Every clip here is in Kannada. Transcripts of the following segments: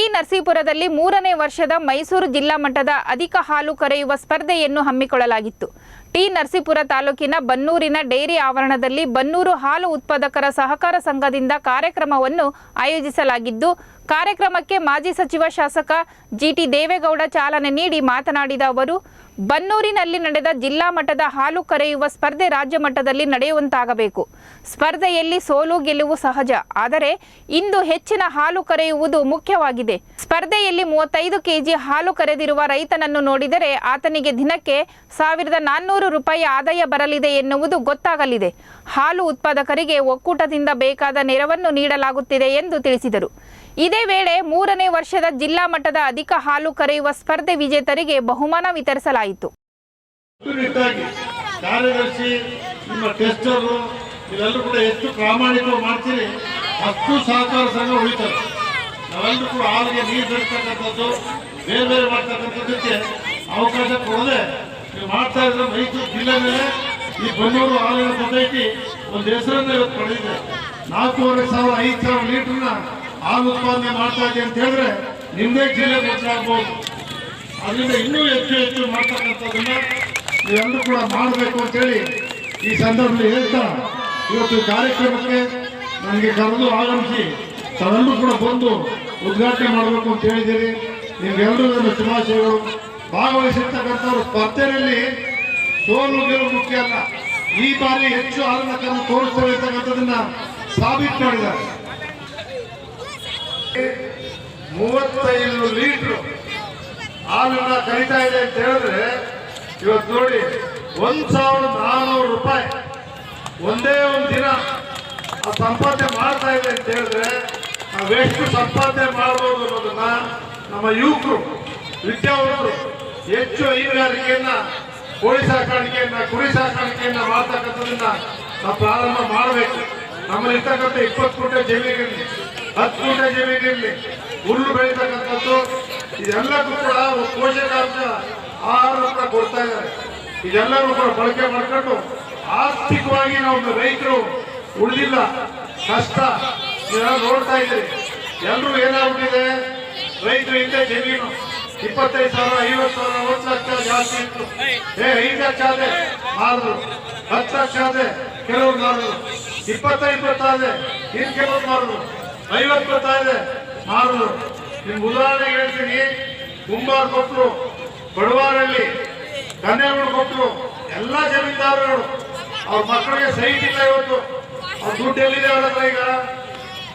ಟಿ ನರಸೀಪುರದಲ್ಲಿ 3ನೇ ವರ್ಷದ ಮೈಸೂರು ಜಿಲ್ಲಾ ಮಟ್ಟದ ಅಧಿಕ ಹಾಲು ಕರೆಯುವ ಸ್ಪರ್ಧೆಯನ್ನು ಹಮ್ಮಿಕೊಳ್ಳಲಾಗಿತ್ತು. ಟಿ ನರಸೀಪುರ ತಾಲೂಕಿನ ಬನ್ನೂರಿನ ಡೈರಿ ಆವರಣದಲ್ಲಿ ಬನ್ನೂರು ಹಾಲು ಉತ್ಪಾದಕರ ಸಹಕಾರ ಸಂಘದಿಂದ ಕಾರ್ಯಕ್ರಮವನ್ನು ಆಯೋಜಿಸಲಾಗಿದ್ದು, ಕಾರ್ಯಕ್ರಮಕ್ಕೆ ಮಾಜಿ ಸಚಿವ ಶಾಸಕ ಜಿಟಿ ದೇವೇಗೌಡ ಚಾಲನೆ ನೀಡಿ ಮಾತನಾಡಿದ ಅವರು, ಬನ್ನೂರಿನಲ್ಲಿ ನಡೆದ ಜಿಲ್ಲಾ ಮಟ್ಟದ ಹಾಲು ಕರೆಯುವ ಸ್ಪರ್ಧೆ ರಾಜ್ಯ ಮಟ್ಟದಲ್ಲಿ ನಡೆಯುವಂತಾಗಬೇಕು. ಸ್ಪರ್ಧೆಯಲ್ಲಿ ಸೋಲು ಗೆಲುವು ಸಹಜ, ಆದರೆ ಇಂದು ಹೆಚ್ಚಿನ ಹಾಲು ಕರೆಯುವುದು ಮುಖ್ಯವಾಗಿದೆ. ಸ್ಪರ್ಧೆಯಲ್ಲಿ 35 ಕೆಜಿ ಹಾಲು ಕರೆದಿರುವ ರೈತನನ್ನು ನೋಡಿದರೆ ಆತನಿಗೆ ದಿನಕ್ಕೆ 1400 ರೂಪಾಯಿ ಆದಾಯ ಬರಲಿದೆ ಎನ್ನುವುದು ಗೊತ್ತಾಗಲಿದೆ. ಹಾಲು ಉತ್ಪಾದಕರಿಗೆ ಒಕ್ಕೂಟದಿಂದ ಬೇಕಾದ ನೆರವನ್ನು ನೀಡಲಾಗುತ್ತಿದೆ ಎಂದು ತಿಳಿಸಿದರು. ಇದೇ ವೇಳೆ 3ನೇ ವರ್ಷದ ಜಿಲ್ಲಾ ಮಟ್ಟದ ಅಧಿಕ ಹಾಲು ಕರೆಯುವ ಸ್ಪರ್ಧೆ ವಿಜೇತರಿಗೆ ಬಹುಮಾನ ವಿತರಿಸಲಾಯಿತು. ಕಾರ್ಯದರ್ಶಿ ನಿಮ್ಮ ಟೆಸ್ಟರು ಇವೆಲ್ಲರೂ ಕೂಡ ಎಷ್ಟು ಪ್ರಾಮಾಣಿಕವಾಗಿ ಮಾಡ್ತೀರಿ ಅಷ್ಟು ಸಹಕಾರ ಸಂಘ ಉಳಿತಾರೆ. ನಾವೆಲ್ಲರೂ ಕೂಡ ಹಾಲಿಗೆ ನೀರು ಬೆಳೆಸ್ತಕ್ಕಂಥದ್ದು ಬೇರೆ ಬೇರೆ ಮಾಡ್ತಕ್ಕಂಥದ್ದಕ್ಕೆ ಅವಕಾಶ ಕೊಡದೆ ನೀವು ಮಾಡ್ತಾ ಇದ್ರೆ ಮೈಸೂರು ಜಿಲ್ಲೆ ಮೇಲೆ ಈ ಬನ್ನೂರು ಹಾಲಿನ ಸೊಸೈಟಿ ಒಂದು ಹೆಸರನ್ನು ಇವತ್ತು ಪಡೆದಿದೆ. 4,500 ಲೀಟರ್ನ ಹಾಲು ಉತ್ಪಾದನೆ ಮಾಡ್ತಾ ಇದೆ ಅಂತ ಹೇಳಿದ್ರೆ ನಿಮ್ಮದೇ ಜಿಲ್ಲೆ ಗೊತ್ತಾಗ್ಬೋದು. ಅದರಿಂದ ಇನ್ನೂ ಹೆಚ್ಚು ಹೆಚ್ಚು ಮಾಡ್ತಕ್ಕಂಥದ್ದನ್ನ ನೀವೆಲ್ಲರೂ ಕೂಡ ಮಾಡಬೇಕು ಅಂತೇಳಿ ಈ ಸಂದರ್ಭದಲ್ಲಿ ಹೇಳ್ತಾ ಇವತ್ತು ಕಾರ್ಯಕ್ರಮಕ್ಕೆ ನನಗೆ ಕರೆದು ಆಗಮಿಸಿ ತಾವೆಲ್ಲರೂ ಕೂಡ ಬಂದು ಉದ್ಘಾಟನೆ ಮಾಡಬೇಕು ಅಂತ ಹೇಳಿದ್ದೀರಿ. ನಿಮ್ಗೆಲ್ಲರೂ ನನ್ನ ಶುಭಾಶಯಗಳು. ಭಾಗವಹಿಸಿರ್ತಕ್ಕಂಥವ್ರು ಸ್ಪರ್ಧೆಯಲ್ಲಿ ಸೋಲು ಗೆಲುವು ಮುಖ್ಯ ಅಲ್ಲ, ಈ ಬಾರಿ ಹೆಚ್ಚು ಹಾಲನ್ನ ಕರೆದು ತೋರಿಸ್ತಾ ಇರ್ತಕ್ಕಂಥದ್ದನ್ನ ಸಾಬೀತು ಮಾಡಿದ್ದಾರೆ. 35 ಲೀಟರ್ ಹಾಲನ್ನ ಕರೀತಾ ಇದೆ ಅಂತ ಹೇಳಿದ್ರೆ ಇವತ್ತು ನೋಡಿ 1,400 ರೂಪಾಯಿ ಒಂದೇ ಒಂದು ದಿನ ಸಂಪಾದನೆ ಮಾಡ್ತಾ ಇದೆ ಅಂತ ಹೇಳಿದ್ರೆ ನಾವೆಷ್ಟು ಸಂಪಾದನೆ ಮಾಡ್ಬೋದು ಅನ್ನೋದನ್ನ ನಮ್ಮ ಯುವಕರು ವಿದ್ಯಾವಂತರು ಹೆಚ್ಚು ಹೈನುಗಾರಿಕೆಯನ್ನ, ಕೋಳಿ ಸಾಕಾಣಿಕೆಯನ್ನ, ಕುರಿ ಸಾಕಾಣಿಕೆಯನ್ನ ಮಾಡ್ತಕ್ಕಂಥದನ್ನ ನಾವು ಪ್ರಾರಂಭ ಮಾಡಬೇಕು. ನಮ್ಮಲ್ಲಿ ಇರ್ತಕ್ಕಂಥ 20 ಗುಂಟೆ ಜಮೀನಿರಲಿ, 10 ಗುಂಟೆ ಜಮೀನಿರಲಿ, ಹುಲ್ಲು ಬೆಳೀತಕ್ಕಂಥದ್ದು ಇದೆಲ್ಲಕ್ಕೂ ಕೂಡ ಪೋಷಕಾಂಶ ಆಹಾರ ಕೊಡ್ತಾ ಇದ್ದಾರೆ. ಇದೆಲ್ಲರೂ ಕೂಡ ಬಳಕೆ ಮಾಡ್ಕೊಂಡು ಆರ್ಥಿಕವಾಗಿ ನಾವು ರೈತರು ಉಳಿದಿಲ್ಲ, ಕಷ್ಟ ಇದೆಲ್ಲ ನೋಡ್ತಾ ಇದ್ದೀರಿ. ಎಲ್ಲರೂ ಏನಾಗ್ಬಿಟ್ಟಿದೆ, ರೈತರು ಹಿಂದೆ ಜಮೀನು 25,000, 50,000, 1 ಲಕ್ಷ ಜಾಸ್ತಿ ಇತ್ತು. 5 ಲಕ್ಷ ಆದೆ ಮಾರಿದ್ರು, 10 ಲಕ್ಷ ಆದೆ ಕೆಲವರು ಮಾರಿದ್ರು, 25 ಆದೆ ಇನ್ ಕೆಲವರು ಮಾರಿದ್ರು, 50 ಇದೆ ಮಾರಿದ್ರು. ನಿಮ್ಗೆ ಉದಾಹರಣೆಗೆ ಹೇಳ್ತೀನಿ, ಕುಂಬಾರ್ ಕೊಟ್ಟರು, ಬಡವಾರಲ್ಲಿ ಕನ್ಯಾಗಳು ಕೊಟ್ಟರು, ಎಲ್ಲ ಜಮೀನ್ದಾರರು ಅವ್ರ ಮಕ್ಕಳಿಗೆ ಸೈಟ್ ಇಲ್ಲ. ಇವತ್ತು ಅವ್ರ ದುಡ್ಡು ಎಲ್ಲಿದೆ ಅವ್ರ ಹತ್ರ. ಈಗ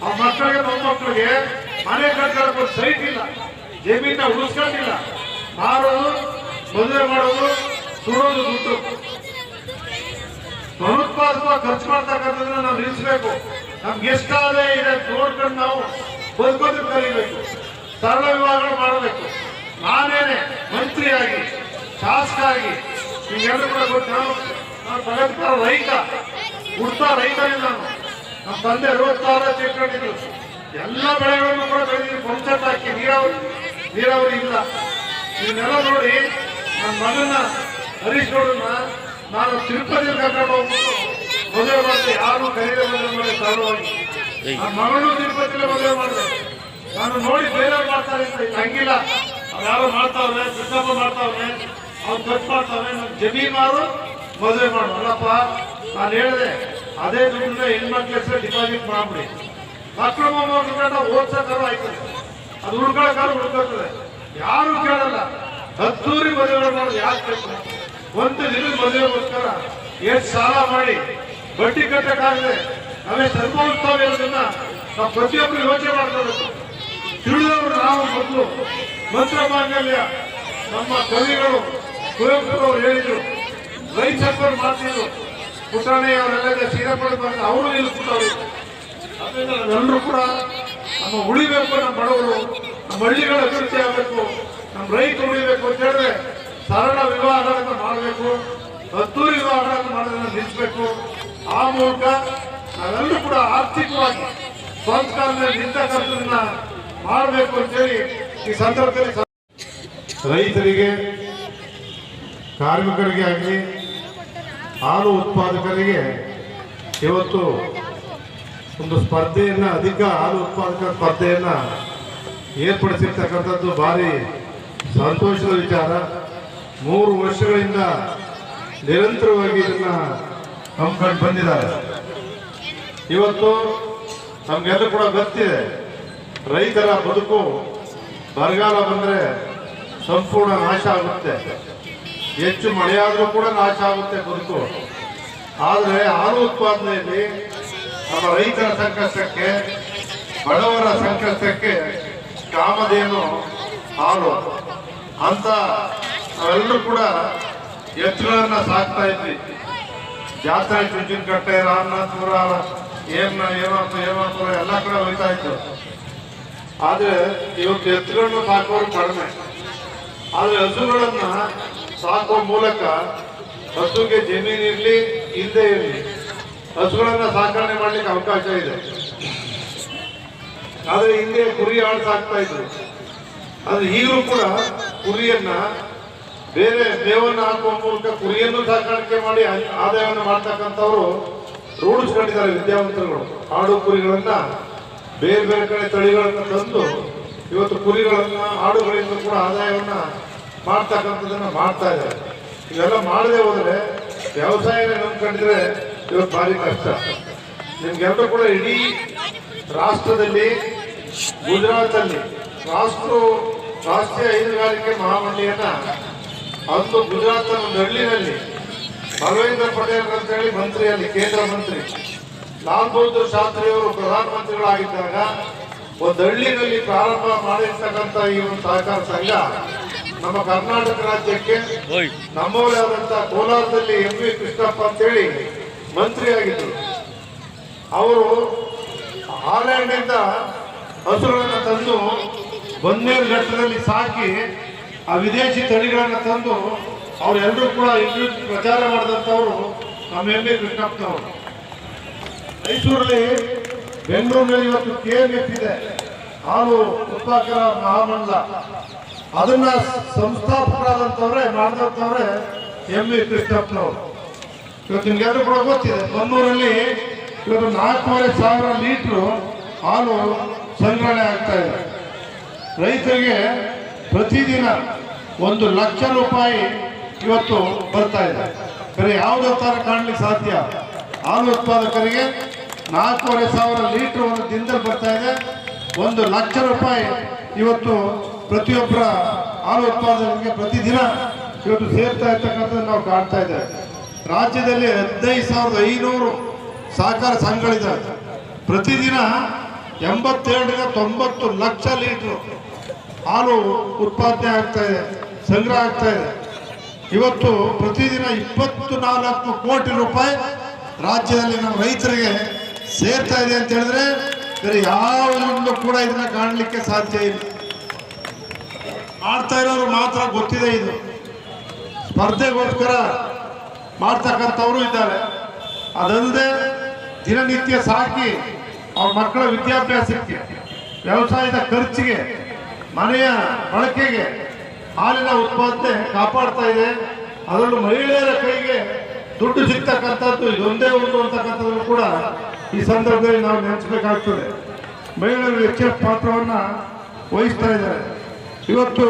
ಅವ್ರ ಮಕ್ಕಳಿಗೆ, ಮೊಮ್ಮಕ್ಕಳಿಗೆ ಮನೆ ಕಟ್ಕೊಳ್ಳೋಕೆ ಸೈಟ್ ಇಲ್ಲ, ಜಮೀನ ಉಳಿಸ್ಕೊಂಡಿಲ್ಲ. ಮಾರೋದು, ಮದುವೆ ಮಾಡೋದು, ಸುಡೋದು ದುಡ್ಡು. ಮನೋತ್ಪಾದಕ ಖರ್ಚು ಮಾಡ್ತಕ್ಕಂಥದ್ದನ್ನ ನಾವು ನಿಲ್ಲಿಸಬೇಕು. ನಮ್ಗೆ ಎಷ್ಟಾದ್ರೆ ಇದೆ ನೋಡ್ಕೊಂಡು ನಾವು ಬದುಕೋದಕ್ಕೆ ಕಲಿಬೇಕು. ಸರಳ ವಿವಾಹಗಳು ಮಾಡಬೇಕು. ನಾನೇನೆ ಮಂತ್ರಿಯಾಗಿ, ಶಾಸಕ ಆಗಿ, ನಿಮ್ಗೆಲ್ಲರೂ ಕೂಡ ಗೊತ್ತು, ನಾನು ಪ್ರಗತಿಪರ ರೈತ, ಹುಡ್ತಾ ರೈತನೇ ನಾನು. ನಮ್ಮ ತಂದೆ 66 ಇಟ್ಕೊಂಡಿದ್ರು. ಎಲ್ಲ ಬೆಳೆಗಳನ್ನು ಕೂಡ ಬೆಳೆದಿದ್ದು ಪಂಚಾಯತ್ ಹಾಕಿ. ನೀರಾವರಿ ಇಲ್ಲ. ಇದನ್ನೆಲ್ಲ ನೋಡಿ ನನ್ನ ಮಗನ ಹರೀಶ್ ಗೌಡನ್ನ ನಾನು ತಿರುಪತಿ ಕರ್ಕೊಂಡು ಹೋಗ್ಬಿಟ್ಟು ಮದುವೆ ಮಾಡಿದೆ. ಯಾರು ಕರೀದೆ ಮದುವೆ ಮಾಡಿ ಸರಳವಾಗಿ. ನನ್ನ ಮಗನು ತಿರುಪತಿಲೇ ಮದುವೆ ಮಾಡಿದೆ. ನಾನು ನೋಡಿ ಬೇರೆಯವ್ರು ಮಾಡ್ತಾರೆ ಅಂತ ಹಂಗಿಲ್ಲ. ಅವ್ರು ಯಾರು ಮಾಡ್ತಾವ್ರೆ, ಕೃಷ್ಣಪ್ಪ ಮಾಡ್ತಾವ್ರೆ, ಅವ್ರು ಖರ್ಚು ಮಾಡ್ತಾವ್ರೆ. ನನ್ನ ಜಮೀನಾರು ಮದುವೆ ಮಾಡು ಅಲ್ಲಪ್ಪ. ನಾನು ಹೇಳಿದೆ, ಅದೇ ದುಡ್ಡನ್ನ ಹೆಣ್ಮಕ್ಳ ಹೆಸರು ಡಿಪಾಸಿಟ್ ಮಾಡ್ಬಿಡಿ. ಮಕ್ಕಳು ಮೊಮ್ಮಕ್ಕಳ ಓದ್ಸೋಕಾರು ಆಯ್ತದೆ, ಅದು ಹುಡ್ಕೊಳಕಾರು ಹುಡ್ಕೊಳ್ತದೆ. ಯಾರು ಕೇಳಲ್ಲ. ಹತ್ತೂರಿ ಮದುವೆ ಮಾಡೋದು ಯಾಕೆ ಬೇಕು? ಒಂದು ದಿನದ ಮದುವೆಗೋಸ್ಕರ ಎಷ್ಟು ಸಾಲ ಮಾಡಿ ಬಡ್ಡಿ ಕಟ್ಟಕ್ಕಾಗದೆ ನಾವೇ ಅನುಭವಿಸ್ತಾವೆ ಅನ್ನೋದನ್ನ ನಾವು ಪ್ರತಿಯೊಬ್ಬರು ಯೋಚನೆ ಮಾಡ್ಕೋಬೇಕು. ತಿಳಿದವರು ನಾವು ಮೊದಲು ಮಂತ್ರ ಮಾಂಗಲ್ಯ ನಮ್ಮ ಕವಿಗಳು ಕುವೆಂಪು ಅವರು ಹೇಳಿದ್ರು, ರೈತ ಸರ್ಕಾರ ಮಾಡ್ತಿದ್ರು. ಪುಟಾಣಿಯವರೆಲ್ಲ ಶ್ರೀರಂಗಪಟ್ಟಣ ಬಂದ ಅವರು ನಿಲ್ಲಿಸ್ಬಿಟ್ಟವರು. ಅದರಿಂದ ನಾವೆಲ್ಲರೂ ಕೂಡ ನಮ್ಮ ಉಳಿಬೇಕು. ನಮ್ಮ ಬಡವರು, ನಮ್ಮ ಹಳ್ಳಿಗಳ ಅಭಿವೃದ್ಧಿ ಆಗಬೇಕು, ನಮ್ಮ ರೈತರು ಉಳಿಬೇಕು ಅಂತ ಹೇಳಿದ್ರೆ ಸರಳ ವಿವಾಹಗಳನ್ನು ಮಾಡಬೇಕು, ಅದ್ದೂರಿ ವಿವಾಹಗಳನ್ನು ಮಾಡೋದನ್ನು ನಿಲ್ಲಿಸಬೇಕು. ಆ ಮೂಲಕ ನಾವೆಲ್ಲರೂ ಕೂಡ ಆರ್ಥಿಕವಾಗಿ ಸಂಸ್ಕಾರ ನಿಂತಕ್ಕಂಥದನ್ನ ಮಾಡಬೇಕು ಅಂತೇಳಿ ಈ ಸಂದರ್ಭದಲ್ಲಿ ರೈತರಿಗೆ, ಕಾರ್ಮಿಕರಿಗೆ ಆಗಲಿ, ಹಾಲು ಉತ್ಪಾದಕರಿಗೆ ಇವತ್ತು ಒಂದು ಸ್ಪರ್ಧೆಯನ್ನು, ಅಧಿಕ ಹಾಲು ಉತ್ಪಾದಕ ಸ್ಪರ್ಧೆಯನ್ನು ಏರ್ಪಡಿಸಿರ್ತಕ್ಕಂಥದ್ದು ಭಾರಿ ಸಂತೋಷದ ವಿಚಾರ. 3 ವರ್ಷಗಳಿಂದ ನಿರಂತರವಾಗಿ ಇದನ್ನ ಹಮ್ಮಿಕೊಂಡು ಬಂದಿದ್ದಾರೆ. ಇವತ್ತು ನಮಗೆಲ್ಲ ಕೂಡ ಗೊತ್ತಿದೆ, ರೈತರ ಬದುಕು ಬರಗಾಲ ಬಂದರೆ ಸಂಪೂರ್ಣ ನಾಶ ಆಗುತ್ತೆ, ಹೆಚ್ಚು ಮಳೆಯಾದರೂ ಕೂಡ ನಾಶ ಆಗುತ್ತೆ ಬದುಕು. ಆದರೆ ಹಾಲು ಉತ್ಪಾದನೆಯಲ್ಲಿ ನಮ್ಮ ರೈತರ ಸಂಕಷ್ಟಕ್ಕೆ, ಬಡವರ ಸಂಕಷ್ಟಕ್ಕೆ ಕಾಮಧೇನು ಹಾಲು ಅಂತ ನಾವೆಲ್ಲರೂ ಕೂಡ ಎತ್ತುಗಳನ್ನ ಸಾಕ್ತಾ ಇದ್ವಿ. ಜಾತ್ರೆ ಚುಂಚನಕಟ್ಟೆ, ರಾಮನಾಥಪುರ, ಏಮಾಪುರ ಎಲ್ಲ ಕಡೆ ಹೋಗ್ತಾ ಇತ್ತು. ಆದರೆ ಇವತ್ತು ಎತ್ತುಗಳನ್ನು ಸಾಕೋರು ಕಡಿಮೆ. ಆದರೆ ಹಸುಗಳನ್ನ ಸಾಕುವ ಮೂಲಕ ಹಸುಗೆ ಜಮೀನಿರಲಿ ಇಲ್ಲದೆ ಇರಲಿ ಹಸುಗಳನ್ನ ಸಾಕಣೆ ಮಾಡ್ಲಿಕ್ಕೆ ಅವಕಾಶ ಇದೆ. ಆದರೆ ಹಿಂದೆ ಕುರಿ ಆಡು ಸಾಕ್ತಾ ಇದ್ರು. ಆದ್ರೆ ಈಗಲೂ ಕೂಡ ಕುರಿಯನ್ನ ಬೇರೆ ಮೇವನ್ನು ಹಾಕುವ ಮೂಲಕ ಕುರಿಯನ್ನು ಸಾಕಾಣಿಕೆ ಮಾಡಿ ಆದಾಯವನ್ನು ಮಾಡ್ತಕ್ಕಂಥವ್ರು ರೂಢಿಸ್ಕೊಂಡಿದ್ದಾರೆ ವಿದ್ಯಾವಂತರುಗಳು. ಆಡು ಕುರಿಗಳನ್ನ ಬೇರೆ ಬೇರೆ ಕಡೆ ತಳಿಗಳನ್ನ ತಂದು ಇವತ್ತು ಕುರಿಗಳನ್ನ ಆಡುಗಳಿಂದ ಕೂಡ ಆದಾಯವನ್ನ ಮಾಡ್ತಕ್ಕಂಥದ್ದನ್ನ ಮಾಡ್ತಾ ಇದ್ದಾರೆ. ಇವೆಲ್ಲ ಮಾಡದೆ ಹೋದ್ರೆ ವ್ಯವಸಾಯನೇ ನಂಬ್ಕೊಂಡಿದ್ರೆ ಇವತ್ತು ಭಾರಿ ಕಷ್ಟ. ನಿಮ್ಗೆಲ್ಲರೂ ಕೂಡ ಇಡೀ ರಾಷ್ಟ್ರದಲ್ಲಿ ಗುಜರಾತಲ್ಲಿ ರಾಷ್ಟ್ರೀಯ ಹೈನುಗಾರಿಕೆ ಮಹಾಮಂಡಳಿಯನ್ನ ಅಂದು ಗುಜರಾತ್ ಒಂದು ಹಳ್ಳಿನಲ್ಲಿ ಬಲವೇಂದ್ರ ಪಟೇಲ್ ಅಂತ ಹೇಳಿ ಮಂತ್ರಿಯಲ್ಲಿ ಕೇಂದ್ರ ಮಂತ್ರಿ ಲಾಲ್ ಬಹದ್ದೂರ್ ಶಾಸ್ತ್ರಿ ಅವರು ಪ್ರಧಾನಮಂತ್ರಿಗಳಾಗಿದ್ದಾಗ ಒಂದು ಹಳ್ಳಿನಲ್ಲಿ ಪ್ರಾರಂಭ ಮಾಡಿರ್ತಕ್ಕಂಥ ಈ ಒಂದು ಸಹಕಾರ ಸಂಘ ನಮ್ಮ ಕರ್ನಾಟಕ ರಾಜ್ಯಕ್ಕೆ ನಮ್ಮವರೇ ಆದಂತಹ ಕೋಲಾರದಲ್ಲಿ ಎಂ ವಿ ಕೃಷ್ಣಪ್ಪ ಅಂತೇಳಿ ಮಂತ್ರಿ ಆಗಿದ್ರು. ಅವರು ಹಾಲೆಂಡ್ನಿಂದ ಹಸುಗಳನ್ನು ತಂದು ಬನ್ನೇರು ಘಟ್ಟದಲ್ಲಿ ಸಾಕಿ ಆ ವಿದೇಶಿ ತಳಿಗಳನ್ನು ತಂದು ಅವರೆಲ್ಲರೂ ಕೂಡ ಪ್ರಚಾರ ಮಾಡಿದಂಥವ್ರು ನಮ್ಮ ಎಂ ವಿ ಕೃಷ್ಣಪ್ಪನವರು. ಮೈಸೂರಲ್ಲಿ, ಬೆಂಗಳೂರಿನಲ್ಲಿ ಇವತ್ತು KMF ಇದೆ, ಹಾಲು ಉತ್ಪಾದಕರ ಮಹಾಮಂಡಲ. ಅದನ್ನ ಸಂಸ್ಥಾಪಕರಾದಂಥವ್ರೆ ಮಾಡಿದಂಥವ್ರೆ ಎಂ ವಿ ಕೃಷ್ಣಪ್ಪನವರು. ಇವತ್ತು ನಿಮ್ಗೆಲ್ಲರೂ ಕೂಡ ಗೊತ್ತಿದೆ, ಬನ್ನೂರಲ್ಲಿ ಇವತ್ತು 4,500 ಲೀಟ್ರು ಹಾಲು ಸಂಗ್ರಹಣೆ ಆಗ್ತಾ ಇದೆ. ರೈತರಿಗೆ ಪ್ರತಿದಿನ 1 ಲಕ್ಷ ರೂಪಾಯಿ ಇವತ್ತು ಬರ್ತಾ ಇದೆ. ಬೇರೆ ಯಾವುದೇ ಥರ ಕಾಣಲಿಕ್ಕೆ ಸಾಧ್ಯ. ಹಾಲು ಉತ್ಪಾದಕರಿಗೆ 4,500 ಲೀಟ್ರ್ ಒಂದು ದಿನದಲ್ಲಿ ಬರ್ತಾ ಇದೆ. 1 ಲಕ್ಷ ರೂಪಾಯಿ ಇವತ್ತು ಪ್ರತಿಯೊಬ್ಬರ ಹಾಲು ಉತ್ಪಾದಕರಿಗೆ ಪ್ರತಿದಿನ ಇವತ್ತು ಸೇರ್ತಾ ಇರ್ತಕ್ಕಂಥದ್ದು ನಾವು ಕಾಣ್ತಾ ಇದ್ದೇವೆ. ರಾಜ್ಯದಲ್ಲಿ 15,500 ಸಹಕಾರ ಸಂಘಗಳಿದ್ದಾವೆ. ಪ್ರತಿದಿನ 87ರಿಂದ 90 ಲಕ್ಷ ಲೀಟ್ರು ಹಾಲು ಉತ್ಪಾದನೆ ಆಗ್ತಾ ಇದೆ, ಸಂಗ್ರಹ ಆಗ್ತಾ ಇದೆ. ಇವತ್ತು ಪ್ರತಿದಿನ 24 ಕೋಟಿ ರೂಪಾಯಿ ರಾಜ್ಯದಲ್ಲಿ ನಮ್ಮ ರೈತರಿಗೆ ಸೇರ್ತಾ ಇದೆ ಅಂತ ಹೇಳಿದ್ರೆ ಬೇರೆ ಯಾವುದೊಂದು ಕೂಡ ಇದನ್ನ ಕಾಣಲಿಕ್ಕೆ ಸಾಧ್ಯ ಇಲ್ಲ. ಮಾಡ್ತಾ ಇರೋರು ಮಾತ್ರ ಗೊತ್ತಿದೆ. ಇದು ಸ್ಪರ್ಧೆಗೋಸ್ಕರ ಮಾಡ್ತಕ್ಕಂಥವರು ಇದ್ದಾರೆ. ಅದಲ್ಲದೆ ದಿನನಿತ್ಯ ಸಾಕಿ ಅವ್ರ ಮಕ್ಕಳ ವಿದ್ಯಾಭ್ಯಾಸಕ್ಕೆ, ವ್ಯವಸಾಯದ ಖರ್ಚಿಗೆ, ಮನೆಯ ಬಳಕೆಗೆ ಹಾಲಿನ ಉತ್ಪಾದನೆ ಕಾಪಾಡ್ತಾ ಇದೆ. ಅದರಲ್ಲೂ ಮಹಿಳೆಯರ ಕೈಗೆ ದುಡ್ಡು ಸಿಗ್ತಕ್ಕಂಥದ್ದು ಇದೊಂದೇ ಒಂದು ಅಂತಕ್ಕಂಥದ್ದು ಕೂಡ ಈ ಸಂದರ್ಭದಲ್ಲಿ ನಾವು ನೆನೆಸಬೇಕಾಗ್ತದೆ. ಮಹಿಳೆಯರು ಹೆಚ್ಚಿನ ಪಾತ್ರವನ್ನು ವಹಿಸ್ತಾ ಇದ್ದಾರೆ. ಇವತ್ತು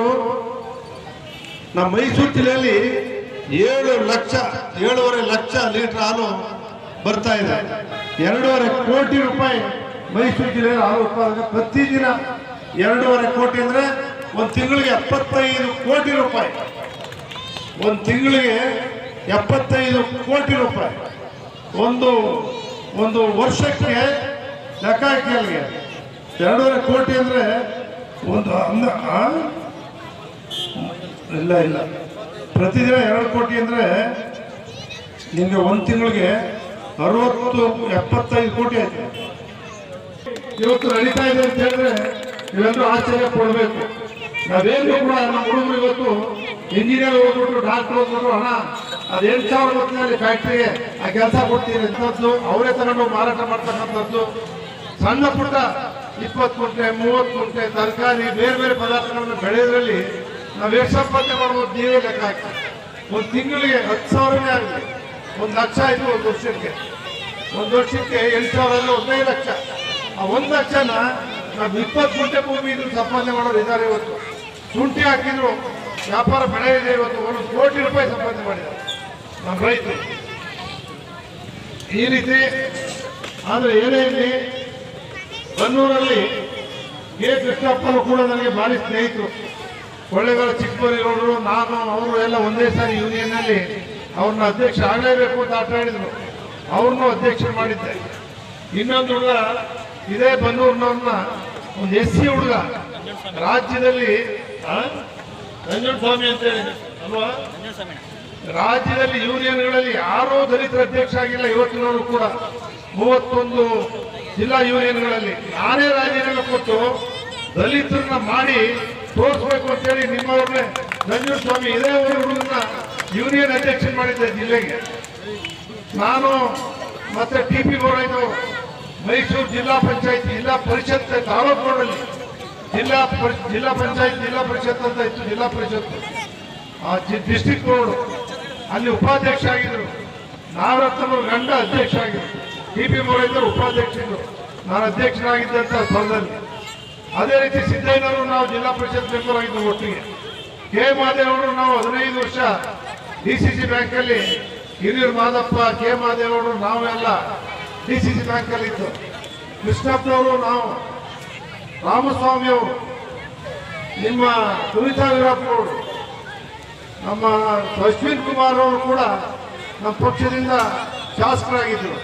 ನಮ್ಮ ಮೈಸೂರು ಜಿಲ್ಲೆಯಲ್ಲಿ 7,5 ಲಕ್ಷ ಲೀಟರ್ ಹಾಲು ಬರ್ತಾ ಇದೆ. 2.5 ಕೋಟಿ ರೂಪಾಯಿ ಮೈಸೂರು ಜಿಲ್ಲೆಯಲ್ಲಿ ಹಾಲು ಉತ್ಪಾದಕ. ಪ್ರತಿದಿನ 2.5 ಕೋಟಿ ಅಂದರೆ ಒಂದು ತಿಂಗಳಿಗೆ 75 ಕೋಟಿ ರೂಪಾಯಿ. ಒಂದು ತಿಂಗಳಿಗೆ 75 ಕೋಟಿ ರೂಪಾಯಿ. ಒಂದು ವರ್ಷಕ್ಕೆ ಲೆಕ್ಕ ಹಾಕಿ ಅಲ್ಲಿಗೆ 2.5 ಕೋಟಿ ಅಂದರೆ ಒಂದು ಇಲ್ಲ ಪ್ರತಿದಿನ 2 ಕೋಟಿ ಅಂದರೆ ನಿಮಗೆ ಒಂದು ತಿಂಗಳಿಗೆ 60-75 ಕೋಟಿ ಆಯ್ತು. ಇವತ್ತು ನಡೀತಾ ಇದೆ ಅಂತ ಹೇಳಿದ್ರೆ ನೀವೆಲ್ಲರೂ ಆಶ್ಚರ್ಯ ಪಡಬೇಕು. ನಾವೇನು ಕೂಡ ನಮ್ಮ ಹುಡುಗರು ಇವತ್ತು ಇಂಜಿನಿಯರ್ ಹೋಗ್ಬಿಟ್ರು, ಡಾಕ್ಟರ್ ಹೋಗ್ಬಿಟ್ರು, ಹಣ ಅದು 8,000 ಹೊತ್ತಿನಲ್ಲಿ ಫ್ಯಾಕ್ಟ್ರಿಗೆ ಆ ಕೆಲಸ ಕೊಡ್ತೀವಿ ಅಂತದ್ದು ಅವರೇ ತಗೊಂಡು ಮಾರಾಟ ಮಾಡ್ತಕ್ಕಂಥದ್ದು. ಸಣ್ಣ ಪುಟ್ಟ 20 ಕುಂಟೆ 30 ಕುಂಟೆ ತರಕಾರಿ ಬೇರೆ ಬೇರೆ ಪದಾರ್ಥಗಳನ್ನು ಬೆಳೆಯೋದ್ರಲ್ಲಿ ನಾವು ಎಷ್ಟು ಸಂಪಾದನೆ ಮಾಡ್ಬೋದು ನೀವೇ ಲೆಕ್ಕ ಹಾಕಿ. ಒಂದು ತಿಂಗಳಿಗೆ 10,000ನೇ ಆಗಲಿ, 1 ಲಕ್ಷ ಆಯಿತು. ಒಂದು ವರ್ಷಕ್ಕೆ 8,000 15 ಲಕ್ಷ. ಆ 1 ಲಕ್ಷನ ನಮ್ದು 20 ಗುಂಟೆ ಭೂಮಿ ಇದ್ರು ಸಂಪಾದನೆ ಮಾಡೋರು ಇದ್ದಾರೆ ಇವತ್ತು. ಶುಂಠಿ ಹಾಕಿದ್ರು ವ್ಯಾಪಾರ ಬೆಳೆ ಇದೆ, ಇವತ್ತು 1 ಕೋಟಿ ರೂಪಾಯಿ ಸಂಪಾದನೆ ಮಾಡಿದ್ದಾರೆ ನಮ್ಮ ರೈತರು. ಈ ರೀತಿ ಆದರೆ ಏನೇ ಇರಲಿ, ಬನ್ನೂರಲ್ಲಿ ಕೆ ಕೃಷ್ಣಪ್ಪನು ಕೂಡ ನನಗೆ ಭಾರಿ ಸ್ನೇಹಿತರು. ಕೊಳ್ಳೇಗಾಲ ಚಿಕ್ಕಬಳ್ಳೂರು ನಾನು ಅವರು ಎಲ್ಲ ಒಂದೇ ಸಾರಿ ಯೂನಿಯನ್ನಲ್ಲಿ ಅವ್ರನ್ನ ಅಧ್ಯಕ್ಷ ಆಗಲೇಬೇಕು ಅಂತ ಆಟ ಆಡಿದ್ರು. ಅವ್ರನ್ನೂ ಅಧ್ಯಕ್ಷ ಮಾಡಿದ್ದೆ. ಇನ್ನೊಂದು ಹುಡುಗ ಇದೇ ಬನ್ನೂರಿನವ್ರನ್ನ, ಒಂದು SC ಹುಡುಗ ರಾಜ್ಯದಲ್ಲಿ ನಂಜನಸ್ವಾಮಿ ಅಂತ ಹೇಳಿ ಅಲ್ವಾ, ರಾಜ್ಯದಲ್ಲಿ ಯೂನಿಯನ್ಗಳಲ್ಲಿ ಯಾರೂ ದಲಿತರ ಅಧ್ಯಕ್ಷ ಆಗಿಲ್ಲ ಇವತ್ತಿನವರು ಕೂಡ. 31 ಜಿಲ್ಲಾ ಯೂನಿಯನ್ಗಳಲ್ಲಿ ನಾನೇ ರಾಜೀನಾಮೆ ಕೊಟ್ಟು ದಲಿತರನ್ನ ಮಾಡಿ ತೋರಿಸ್ಬೇಕು ಅಂತೇಳಿ ನಿಮ್ಮವ್ರನ್ನೇ ನಂಜನಸ್ವಾಮಿ ಇದೇ ಒಂದು ಹುಡುಗನ ಯೂನಿಯನ್ ಅಧ್ಯಕ್ಷ ಮಾಡಿದ್ದೆ ಜಿಲ್ಲೆಗೆ. ನಾನು ಮತ್ತೆ TP ಬೋರಾಯ್ತು ಮೈಸೂರು ಜಿಲ್ಲಾ ಪಂಚಾಯತ್ ಜಿಲ್ಲಾ ಪರಿಷತ್ ತಾಲೂಕು ರೋಡಲ್ಲಿ ಜಿಲ್ಲಾ ಪಂಚಾಯತ್ ಜಿಲ್ಲಾ ಪರಿಷತ್ ಅಂತ ಇತ್ತು, ಜಿಲ್ಲಾ ಪರಿಷತ್ ಡಿಸ್ಟ್ರಿಕ್ಟ್ ರೋಡ್, ಅಲ್ಲಿ ಉಪಾಧ್ಯಕ್ಷ ಆಗಿದ್ರು. ನಾಗರತ್ನವ್ರ ಗಂಡ ಅಧ್ಯಕ್ಷ ಆಗಿದ್ರು, TP ಬೋರಾಯ್ತರು ಉಪಾಧ್ಯಕ್ಷರು, ನಾನು ಅಧ್ಯಕ್ಷರಾಗಿದ್ದಂಥ ಸ್ಥಳದಲ್ಲಿ. ಅದೇ ರೀತಿ ಸಿದ್ದಯ್ಯನವರು ನಾವು ಜಿಲ್ಲಾ ಪರಿಷತ್ ಮೆಂಬರ್ ಆಗಿದ್ದು ಒಟ್ಟಿಗೆ. ಕೆ ಮಾದೇಗೌಡರು ನಾವು 15 ವರ್ಷ DCC ಬ್ಯಾಂಕಲ್ಲಿ, ಹಿರಿಯೂರು ಮಾದಪ್ಪ, ಕೆ ಮಾದೇಗೌಡರು ನಾವೆಲ್ಲ DCC ಬ್ಯಾಂಕಲ್ಲಿ ಇದ್ದು. ಕೃಷ್ಣಪ್ಪನವರು, ನಾವು, ರಾಮಸ್ವಾಮಿ ಅವರು, ನಿಮ್ಮ ಸುನೀತಾ ವೀರಪ್ಪನವರು, ನಮ್ಮ ಅಶ್ವಿನ್ ಕುಮಾರ್ ಅವರು ಕೂಡ ನಮ್ಮ ಪಕ್ಷದಿಂದ ಶಾಸಕರಾಗಿದ್ದರು.